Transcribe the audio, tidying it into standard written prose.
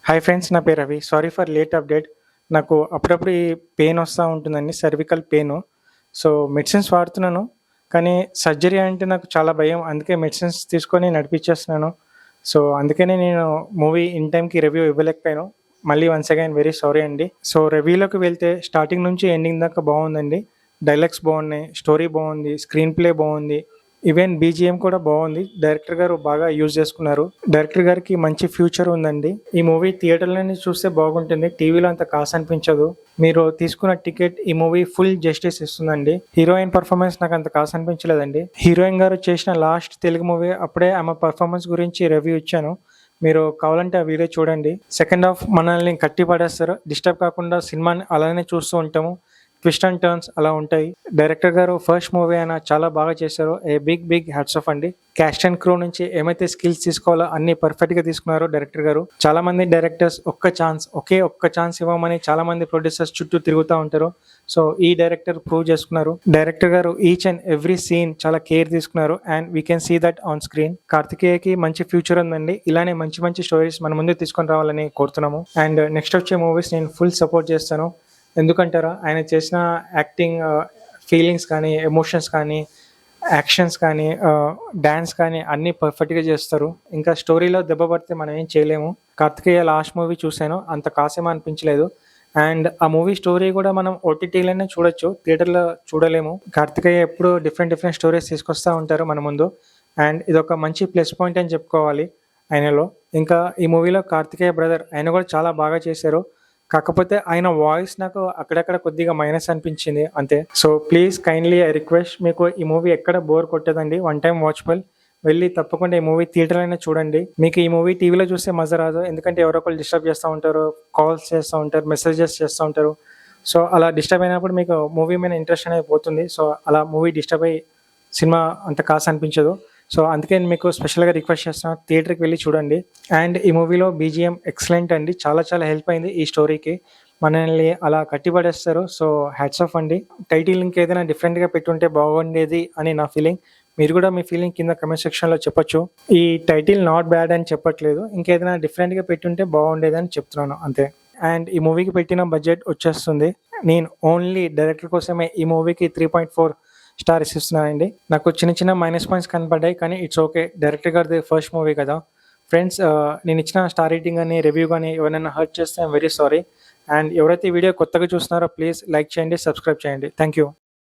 Hi friends, నా పేరు Ravi. Sorry for late update. నాకు అప్పుడప్పుడు ఈ పెయిన్ వస్తూ ఉంటుందండి, సర్వికల్ పెయిన్. సో మెడిసిన్స్ వాడుతున్నాను, కానీ సర్జరీ అంటే నాకు చాలా భయం. అందుకే మెడిసిన్స్ తీసుకొని నడిపించేస్తున్నాను. సో అందుకనే నేను మూవీ ఇన్ టైంకి రివ్యూ ఇవ్వలేకపోయాను. మళ్ళీ వన్స్ అగైన్ వెరీ సారీ అండి. సో రివ్యూలోకి వెళ్తే స్టార్టింగ్ నుంచి ఎండింగ్ దాకా బాగుందండి. డైలాగ్స్ బాగున్నాయి, స్టోరీ బాగుంది, స్క్రీన్ ప్లే బాగుంది, ఈవెన్ బీజిఎం కూడా బాగుంది. డైరెక్టర్ గారు బాగా యూజ్ చేసుకున్నారు. డైరెక్టర్ గారికి మంచి ఫ్యూచర్ ఉందండి. ఈ మూవీ థియేటర్లోనే చూస్తే బాగుంటుంది, టీవీలో అంత కాసు అనిపించదు. మీరు తీసుకున్న టికెట్ ఈ మూవీ ఫుల్ జస్టిస్ ఇస్తుందండి. హీరోయిన్ పర్ఫార్మెన్స్ నాకు అంత కాసు అనిపించలేదండి. హీరోయిన్ గారు చేసిన లాస్ట్ తెలుగు మూవీ అప్పుడే ఆమె పర్ఫార్మెన్స్ గురించి రివ్యూ ఇచ్చాను. మీరు కావాలంటే ఆ వీడియో చూడండి. సెకండ్ హాఫ్ మనల్ని కట్టి పడేస్తారు, డిస్టర్బ్ కాకుండా సినిమాని అలానే చూస్తూ ఉంటాము. ట్విస్ట్ అండ్ టర్న్స్ అలా ఉంటాయి. డైరెక్టర్ గారు ఫస్ట్ మూవీ అయినా చాలా బాగా చేశారు. ఏ బిగ్ హ్యాట్స్ ఆఫ్ అండి. క్యాస్ట్ అండ్ క్రూ నుంచి ఏమైతే స్కిల్స్ తీసుకోవాలో అన్ని పర్ఫెక్ట్ గా తీసుకున్నారు డైరెక్టర్ గారు. చాలా మంది డైరెక్టర్స్ ఒక్క ఛాన్స్ ఇవ్వమని చాలా మంది ప్రొడ్యూసర్స్ చుట్టూ తిరుగుతూ ఉంటారు. సో ఈ డైరెక్టర్ ప్రూవ్ చేసుకున్నారు. డైరెక్టర్ గారు ఈచ్ అండ్ ఎవ్రీ సీన్ చాలా కేర్ తీసుకున్నారు, and we can see that on screen. కార్తికేయకి మంచి ఫ్యూచర్ ఉందండి. ఇలానే మంచి స్టోరీస్ మన ముందు తీసుకొని రావాలని కోరుతున్నాము. అండ్ నెక్స్ట్ వచ్చే మూవీస్ నేను ఫుల్ సపోర్ట్ చేస్తాను. ఎందుకంటారా, ఆయన చేసిన యాక్టింగ్, ఫీలింగ్స్ కానీ, ఎమోషన్స్ కానీ, యాక్షన్స్ కానీ, డ్యాన్స్ కానీ అన్నీ పర్ఫెక్ట్గా చేస్తారు. ఇంకా స్టోరీలో దెబ్బ పడితే మనం ఏం చేయలేము. కార్తికేయ లాస్ట్ మూవీ చూశాను, అంత కాసేమో అనిపించలేదు. అండ్ ఆ మూవీ స్టోరీ కూడా మనం ఓటీటీలోనే చూడొచ్చు, థియేటర్లో చూడలేము. కార్తికేయ ఎప్పుడు డిఫరెంట్ స్టోరీస్ తీసుకొస్తూ ఉంటారు మన ముందు, అండ్ ఇది ఒక మంచి ప్లస్ పాయింట్ అని చెప్పుకోవాలి ఆయనలో. ఇంకా ఈ మూవీలో కార్తికేయ బ్రదర్ ఆయన కూడా చాలా బాగా చేశారు. కాకపోతే ఆయన వాయిస్ నాకు అక్కడక్కడ కొద్దిగా మైనస్ అనిపించింది అంతే. So please kindly I request, మీకు ఈ మూవీ ఎక్కడ బోర్ కొట్టదండి. One time watchable. వెళ్ళి తప్పకుండా ఈ మూవీ థియేటర్లోనే చూడండి. మీకు ఈ మూవీ టీవీలో చూస్తే మజా రాదు, ఎందుకంటే ఎవరో ఒకరు డిస్టర్బ్ చేస్తూ ఉంటారు, కాల్స్ చేస్తూ ఉంటారు, మెసేజెస్ చేస్తూ ఉంటారు. సో అలా డిస్టర్బ్ అయినప్పుడు మీకు మూవీ మీద ఇంట్రెస్ట్ అనేది పోతుంది. సో అలా మూవీ డిస్టర్బ్ అయ్యి సినిమా అంత కాసు అనిపించదు. సో అందుకే నేను మీకు స్పెషల్గా రిక్వెస్ట్ చేస్తున్నాను, థియేటర్కి వెళ్ళి చూడండి. అండ్ ఈ మూవీలో బీజిఎం ఎక్సలెంట్ అండి, చాలా హెల్ప్ అయింది ఈ స్టోరీకి. మనల్ని అలా కట్టిపడేస్తారు. సో హ్యాట్స్ ఆఫ్ అండి. టైటిల్ ఇంకేదైనా డిఫరెంట్గా పెట్టుంటే బాగుండేది అని నా ఫీలింగ్. మీరు కూడా మీ ఫీలింగ్ కింద కమెంట్ సెక్షన్లో చెప్పొచ్చు. ఈ టైటిల్ నాట్ బ్యాడ్ అని చెప్పట్లేదు, ఇంకేదైనా డిఫరెంట్గా పెట్టుంటే బాగుండేది అని చెప్తున్నాను అంతే. అండ్ ఈ మూవీకి పెట్టిన బడ్జెట్ వచ్చేస్తుంది. నేను ఓన్లీ డైరెక్టర్ కోసమే ఈ మూవీకి 3.4 స్టార్స్ ఇస్తున్నానండి. నాకు చిన్న మైనస్ పాయింట్స్ కనపడ్డాయి, కానీ ఇట్స్ ఓకే. డైరెక్టర్ గారిది ఫస్ట్ మూవీ కదా ఫ్రెండ్స్. నేను ఇచ్చిన స్టార్ రేటింగ్ కానీ రివ్యూ కానీ ఎవరైనా హర్ట్ చేస్తే ఐఎమ్ వెరీ సారీ. అండ్ ఎవరైతే ఈ వీడియో కొత్తగా చూస్తున్నారో ప్లీజ్ లైక్ చేయండి, సబ్స్క్రైబ్ చేయండి. Thank you.